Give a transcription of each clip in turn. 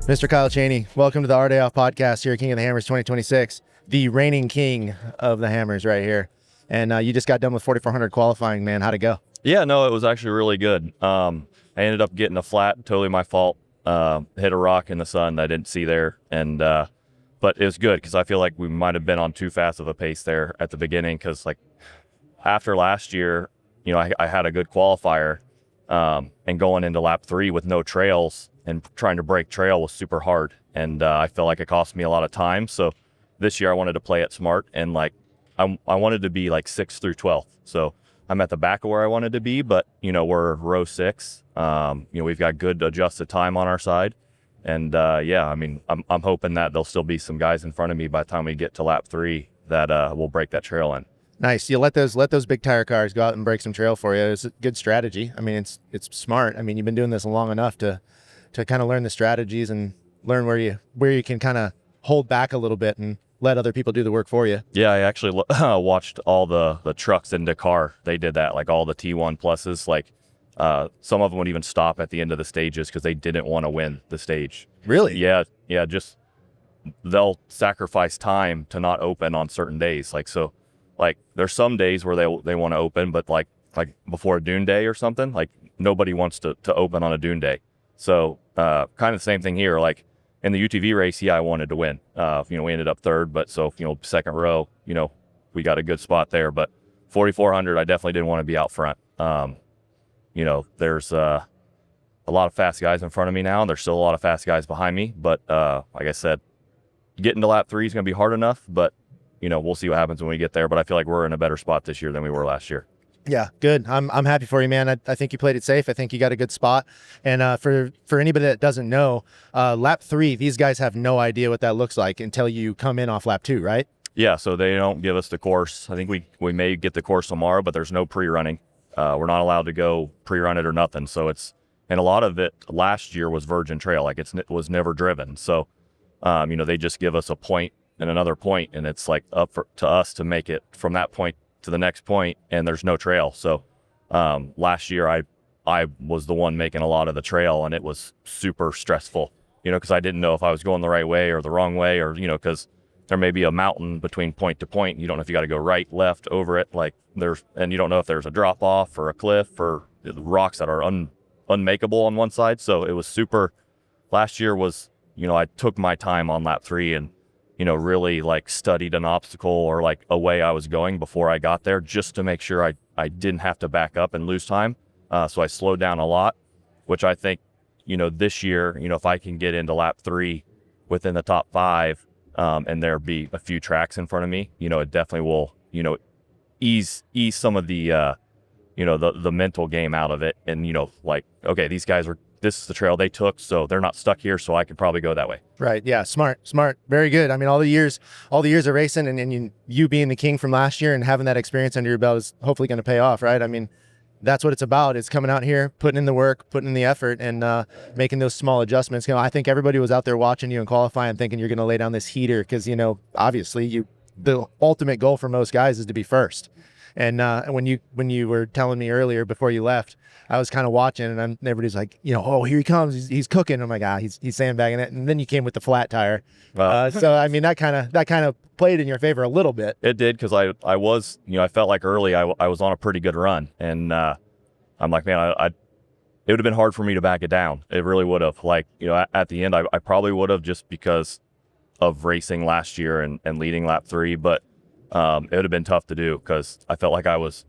Mr. Kyle Chaney, welcome to the Our Day Off podcast here at King of the Hammers 2026, the reigning king of the Hammers right here. And you just got done with 4,400 qualifying, man. How'd it go? Yeah, no, it was actually really good. I ended up getting a flat, totally my fault. Hit a rock in the sun that I didn't see there, and but it was good because I feel like we might have been on too fast of a pace there at the beginning. Because like after last year, I had a good qualifier, and going into lap 3 with no trails and trying to break trail was super hard, and I felt like it cost me a lot of time. So this year I wanted to play it smart, and like I wanted to be like 6th through 12th. So I'm at the back of where I wanted to be, but we're row 6. We've got good adjusted time on our side, and I'm hoping that there'll still be some guys in front of me by the time we get to lap 3 that will break that trail in. Nice. You let those big tire cars go out and break some trail for you. It's a good strategy. I mean, it's smart. I mean, you've been doing this long enough to kind of learn the strategies and learn where you can kind of hold back a little bit and let other people do the work for you. Yeah, I actually watched all the trucks in Dakkar. They did that, like all the T1 pluses. Like some of them would even stop at the end of the stages because they didn't want to win the stage. Really? Yeah. Just they'll sacrifice time to not open on certain days. Like there's some days where they want to open, but like before a dune day or something, like nobody wants to open on a dune day. So kind of the same thing here. Like in the UTV race, I wanted to win. We ended up 3rd, but so second row, we got a good spot there. But 4,400, I definitely didn't want to be out front. There's a lot of fast guys in front of me now, and there's still a lot of fast guys behind me. But like I said, getting to lap 3 is going to be hard enough, but we'll see what happens when we get there. But I feel like we're in a better spot this year than we were last year. Yeah, good. I'm happy for you, man. I think you played it safe. I think you got a good spot. And for anybody that doesn't know, lap 3, these guys have no idea what that looks like until you come in off lap 2, right? Yeah, so they don't give us the course. I think we may get the course tomorrow, but there's no pre-running. We're not allowed to go pre-run it or nothing. So and a lot of it last year was virgin trail, like it was never driven. So they just give us a point and another point, and it's like up to us to make it from that point to the next point, and there's no trail. So last year I was the one making a lot of the trail, and it was super stressful, because I didn't know if I was going the right way or the wrong way, or because there may be a mountain between point to point. You don't know if you got to go right, left, over it, and you don't know if there's a drop off or a cliff or rocks that are unmakeable on one side. So it was super. Last year was, I took my time on lap 3 and really like studied an obstacle or like a way I was going before I got there, just to make sure I didn't have to back up and lose time. So I slowed down a lot, which I think, this year, if I can get into lap 3 within the top 5, and there be a few tracks in front of me, it definitely will, ease some of the, the mental game out of it. And, like, okay, these guys this is the trail they took, so they're not stuck here, so I could probably go that way. Right. Yeah. Smart. Very good. I mean, all the years of racing and you being the king from last year and having that experience under your belt is hopefully going to pay off, right? I mean, that's what it's about. It's coming out here, putting in the work, putting in the effort, and making those small adjustments. I think everybody was out there watching you and qualifying, thinking you're going to lay down this heater because, obviously the ultimate goal for most guys is to be first. And when you were telling me earlier before you left, I was kind of watching, and everybody's like, oh, here he comes, he's cooking. I'm like, he's sandbagging it. And then you came with the flat tire. So I mean, that kind of played in your favor a little bit. It did, because I was, I felt like early I was on a pretty good run, and I'm like, man, it would have been hard for me to back it down. It really would have. Like, at the end, I probably would have, just because of racing last year and leading lap 3, but it would have been tough to do because I felt like I was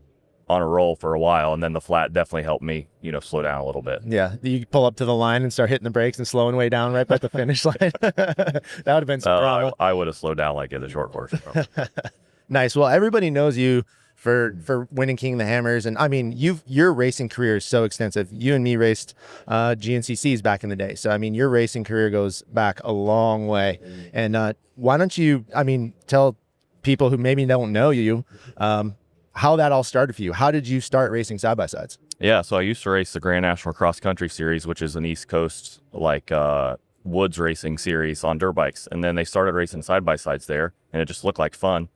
on a roll for a while, and then the flat definitely helped me, slow down a little bit. Yeah, you pull up to the line and start hitting the brakes and slowing way down right by the finish line. That would have been some drama. I would have slowed down like in the short course. Nice. Well, everybody knows you for winning King of the Hammers, and I mean, your racing career is so extensive. You and me raced GNCCs back in the day, so I mean, your racing career goes back a long way. And why don't you, tell people who maybe don't know you, how that all started for you? How did you start racing side-by-sides? Yeah, so I used to race the Grand National Cross Country Series, which is an East Coast, woods racing series on dirt bikes. And then they started racing side-by-sides there, and it just looked like fun.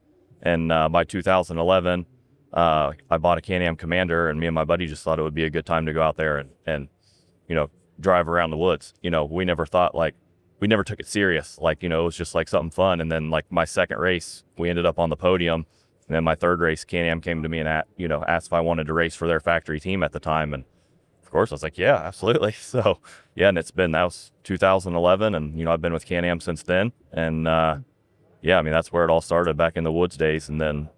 And by 2011, I bought a Can-Am Commander, and me and my buddy just thought it would be a good time to go out there and drive around the woods. We never thought, like, we never took it serious. Like, it was just like something fun. And then like my second race, we ended up on the podium. And then my third race, Can-Am came to me and asked if I wanted to race for their factory team at the time. And of course I was like, yeah, absolutely. So yeah, and that was 2011. And, I've been with Can-Am since then. And, yeah, I mean, that's where it all started back in the Woods days. And then,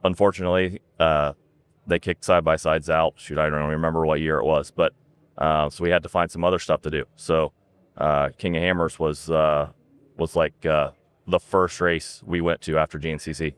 unfortunately, they kicked side-by-sides out. Shoot, I don't remember what year it was, but so we had to find some other stuff to do. So King of Hammers was like the first race we went to after GNCC.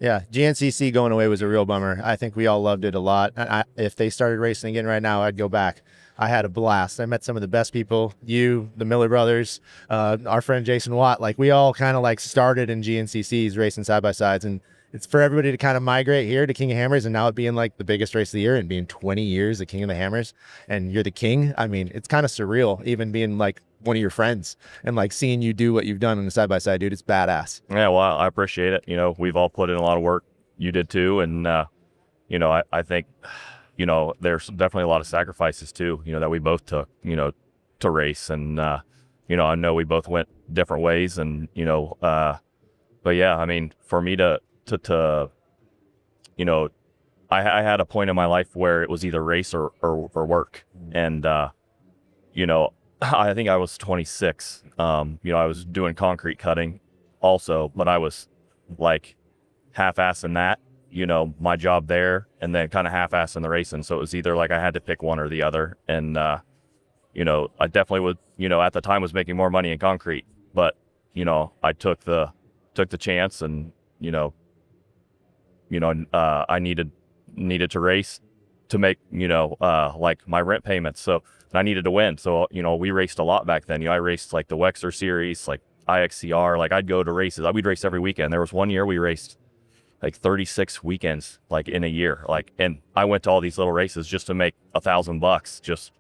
Yeah, GNCC going away was a real bummer. I think we all loved it a lot. If they started racing again right now, I'd go back. I had a blast. I met some of the best people. You, the Miller brothers, our friend Jason Watt. Like, we all kind of like started in GNCCs racing side by sides, and it's for everybody to kind of migrate here to King of Hammers, and now it being like the biggest race of the year and being 20 years the King of the Hammers, and you're the king. I mean, it's kind of surreal, even being like one of your friends and like seeing you do what you've done on the side by side, dude. It's badass. Yeah, well, I appreciate it. We've all put in a lot of work. You did too, and I think there's definitely a lot of sacrifices too. That we both took. To race, and I know we both went different ways, and but yeah, I mean, for me to I had a point in my life where it was either race or work. And, I think I was 26. I was doing concrete cutting also, but I was like half-assing that, my job there, and then kind of half-assing the racing. So it was either like I had to pick one or the other. And, I definitely would, at the time was making more money in concrete, but, I took the chance, and, I needed to race to make, like my rent payments. So I needed to win. So, we raced a lot back then. I raced like the Wexer series, like IXCR, like I'd go to races. We'd race every weekend. There was one year we raced like 36 weekends, like in a year. Like, and I went to all these little races just to make $1,000, just,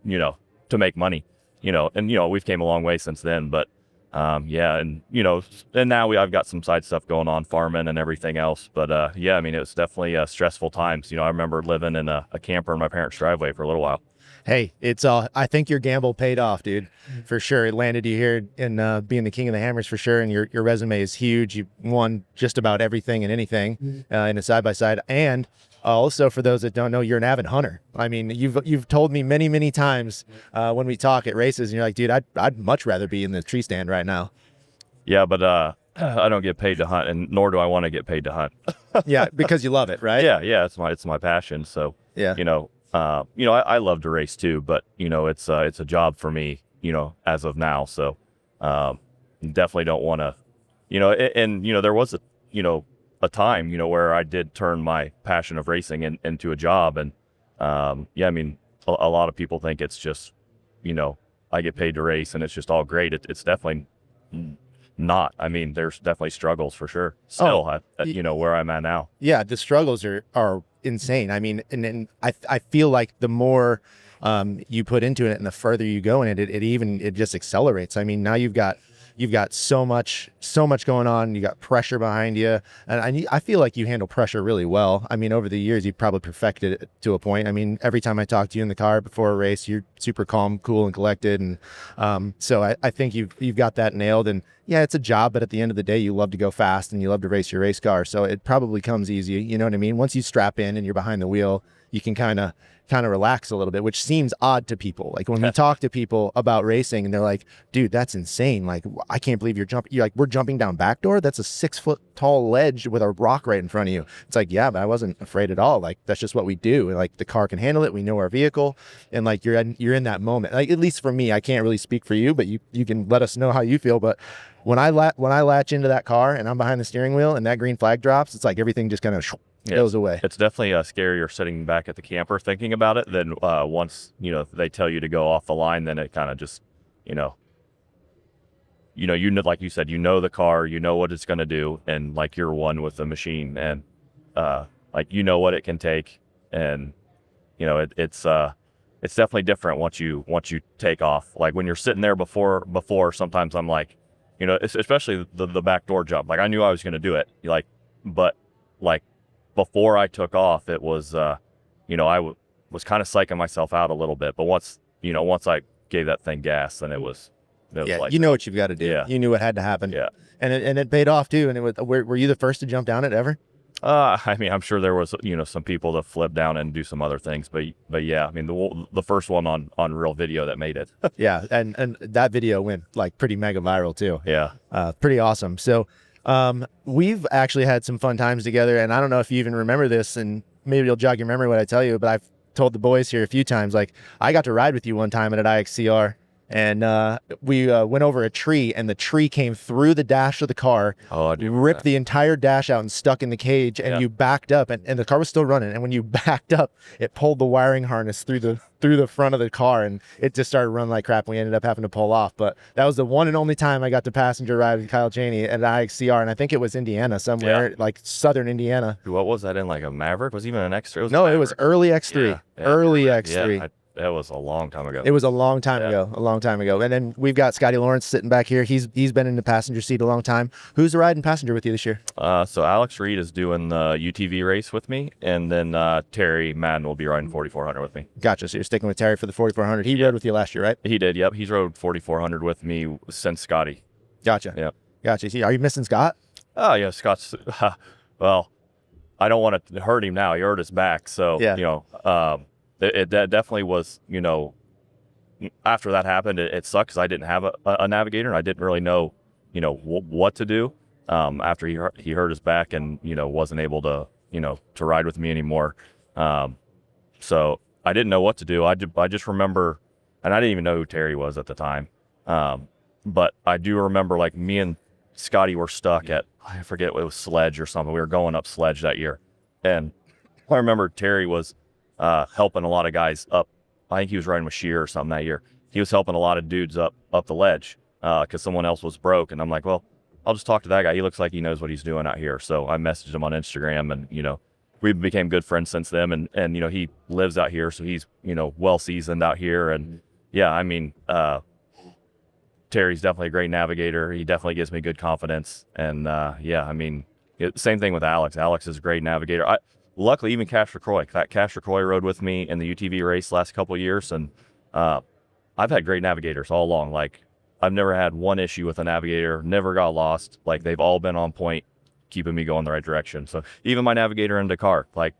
to make money, and, we've came a long way since then, but yeah, and and now I've got some side stuff going on, farming and everything else. But yeah, I mean, it was definitely stressful times. I remember living in a camper in my parents' driveway for a little while. Hey, I think your gamble paid off, dude, for sure. It landed you here in being the King of the Hammers for sure, and your resume is huge. You won just about everything and anything in a side by side, and also, for those that don't know, you're an avid hunter. I mean, you've told me many times when we talk at races, and you're like, dude, I'd much rather be in the tree stand right now. Yeah, but I don't get paid to hunt, and nor do I want to get paid to hunt. Yeah, because you love it, right? Yeah, it's my passion. So yeah, I love to race too, but it's a job for me, as of now. So definitely don't want to, and there was a time, where I did turn my passion of racing into a job. And yeah, I mean, a lot of people think it's just, I get paid to race and it's just all great. It's definitely not. I mean, there's definitely struggles for sure still at where I'm at now. Yeah, the struggles are insane. I mean, and I feel like the more you put into it and the further you go in it, it just accelerates. I mean, now you've got so much going on. You got pressure behind you, and I feel like you handle pressure really well. I mean, over the years, you've probably perfected it to a point. I mean, every time I talk to you in the car before a race, you're super calm, cool, and collected, and so I think you've got that nailed. And yeah, it's a job, but at the end of the day, you love to go fast and you love to race your race car, so it probably comes easy. You know what I mean? Once you strap in and you're behind the wheel, you can kind of relax a little bit, which seems odd to people. Like when we talk to people about racing and they're like, dude, that's insane. Like, I can't believe you're like, we're jumping down backdoor. That's a 6-foot tall ledge with a rock right in front of you. It's like, yeah, but I wasn't afraid at all. Like, that's just what we do. And like, the car can handle it. We know our vehicle. And like, you're in that moment. Like, at least for me, I can't really speak for you, but you can let us know how you feel. But when I latch into that car and I'm behind the steering wheel and that green flag drops, it's like everything just kind of goes away. It's definitely scarier sitting back at the camper thinking about it than once they tell you to go off the line. Then it kind of just like you said, the car, what it's going to do, and like you're one with the machine, and like what it can take, and it's definitely different once you take off. Like when you're sitting there before sometimes I'm like, especially the back door jump, like I knew I was going to do it, like, but like before I took off, it was, I was kind of psyching myself out a little bit. But once I gave that thing gas, then it was It was Yeah, like, you know what you've got to do. Yeah. You knew what had to happen. Yeah. And it paid off too. And it was, were you the first to jump down it ever? I mean, I'm sure there was, some people to flip down and do some other things, but yeah, I mean, the first one on real video that made it. Yeah, and that video went like pretty mega viral too. Yeah. Pretty awesome. So we've actually had some fun times together, and I don't know if you even remember this, and maybe you'll jog your memory what I tell you, but I've told the boys here a few times, like I got to ride with you one time at an IXCR. And we went over a tree, and the tree came through the dash of the car. Oh, I do. Ripped the entire dash out and stuck in the cage, and you backed up, and the car was still running. And when you backed up, it pulled the wiring harness through the front of the car, and it just started running like crap. And we ended up having to pull off. But that was the one and only time I got to passenger ride with Kyle Chaney at an IXCR, and I think it was Indiana somewhere, like southern Indiana. What was that in, like a Maverick? Was it even an X3? No, it was early X3. Yeah, early X3. Yeah, that was a long time ago. It was a long time ago. And then we've got Scotty Lawrence sitting back here. He's been in the passenger seat a long time. Who's riding passenger with you this year? So Alex Reed is doing the UTV race with me, and then Terry Madden will be riding 4400 with me. Gotcha. So you're sticking with Terry for the 4400. He rode with you last year, right? He did. Yep. He's rode 4400 with me since Scotty. Gotcha. Yep. Gotcha. Are you missing Scott? Oh yeah, Scott's. Well, I don't want to hurt him now. He hurt his back, so it definitely was. After that happened, it sucked because I didn't have a navigator, and I didn't really know, what to do. After he hurt his back and wasn't able to to ride with me anymore. So I didn't know what to do. I just remember, and I didn't even know who Terry was at the time. But I do remember, like, me and Scotty were stuck at, I forget, it was Sledge or something. We were going up Sledge that year, and I remember Terry was helping a lot of guys up. I think he was riding with Shear or something that year. He was helping a lot of dudes up the ledge because someone else was broke. And I'm like, well, I'll just talk to that guy. He looks like he knows what he's doing out here. So I messaged him on Instagram, and we became good friends since then. And he lives out here, so he's well seasoned out here. And yeah, I mean, Terry's definitely a great navigator. He definitely gives me good confidence. And yeah, I mean, same thing with Alex. Alex is a great navigator. Luckily, even Cash LaCroix rode with me in the UTV race last couple of years, and I've had great navigators all along. Like, I've never had one issue with a navigator, never got lost. Like, they've all been on point, keeping me going the right direction. So even my navigator in Dakkar, like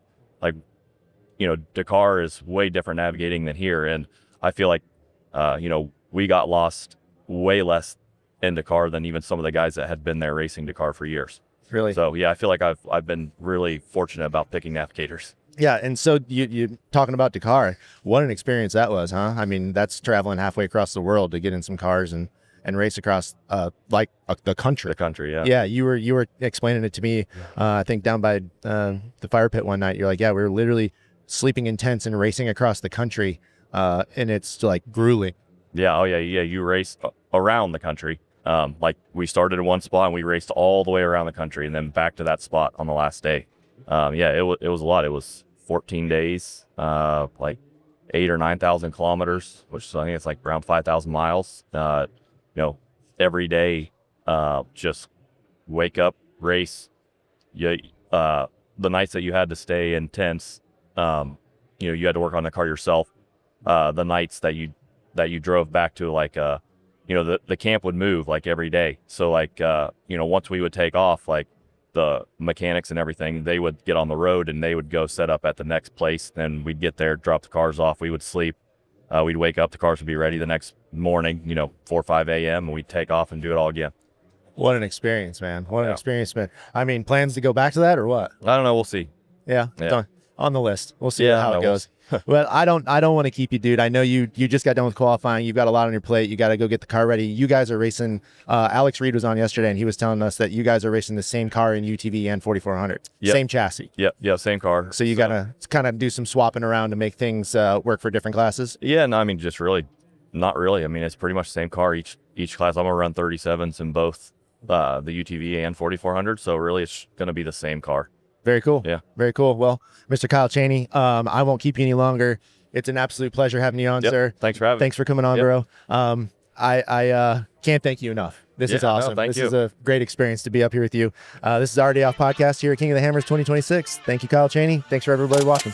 Dakkar is way different navigating than here, and I feel like we got lost way less in Dakkar than even some of the guys that had been there racing Dakkar for years. Really? So yeah, I feel like I've been really fortunate about picking navigators. Yeah, and so you talking about Dakkar, what an experience that was, huh? I mean, that's traveling halfway across the world to get in some cars and race across the country. The country, yeah. Yeah, you were explaining it to me. I think down by the fire pit one night. You're like, yeah, we were literally sleeping in tents and racing across the country, and it's like grueling. Yeah. Oh yeah. Yeah. You race around the country. Like, we started in one spot and we raced all the way around the country and then back to that spot on the last day. Yeah, it was a lot. It was 14 days, like 8,000 or 9,000 kilometers, which I think it's like around 5,000 miles. Every day, just wake up, race. The nights that you had to stay in tents, you had to work on the car yourself. The nights that you drove back to, like, the camp would move like every day. So like, once we would take off, like, the mechanics and everything, they would get on the road and they would go set up at the next place. Then we'd get there, drop the cars off. We would sleep. We'd wake up, the cars would be ready the next morning, 4 or 5 a.m. and we'd take off and do it all again. What an experience, man. What an experience, man. I mean, plans to go back to that or what? I don't know. We'll see. Yeah. On the list. We'll see how it goes. Well, I don't want to keep you, dude. I know you just got done with qualifying. You've got a lot on your plate. You got to go get the car ready. You guys are racing. Alex Reed was on yesterday, and he was telling us that you guys are racing the same car in UTV and 4400. Yep. Same chassis. Yeah, same car. So you got to kind of do some swapping around to make things work for different classes. Yeah, no, I mean, just really, not really. I mean, it's pretty much the same car each class. I'm gonna run 37s in both the UTV and 4400. So really, it's gonna be the same car. Very cool. Yeah. Very cool. Well, Mr. Kyle Chaney, I won't keep you any longer. It's an absolute pleasure having you on, sir. Thanks for having me. Thanks for coming on, bro. I can't thank you enough. This is awesome. No, this is a great experience to be up here with you. This is Already Off Podcast here at King of the Hammers 2026. Thank you, Kyle Chaney. Thanks for everybody watching.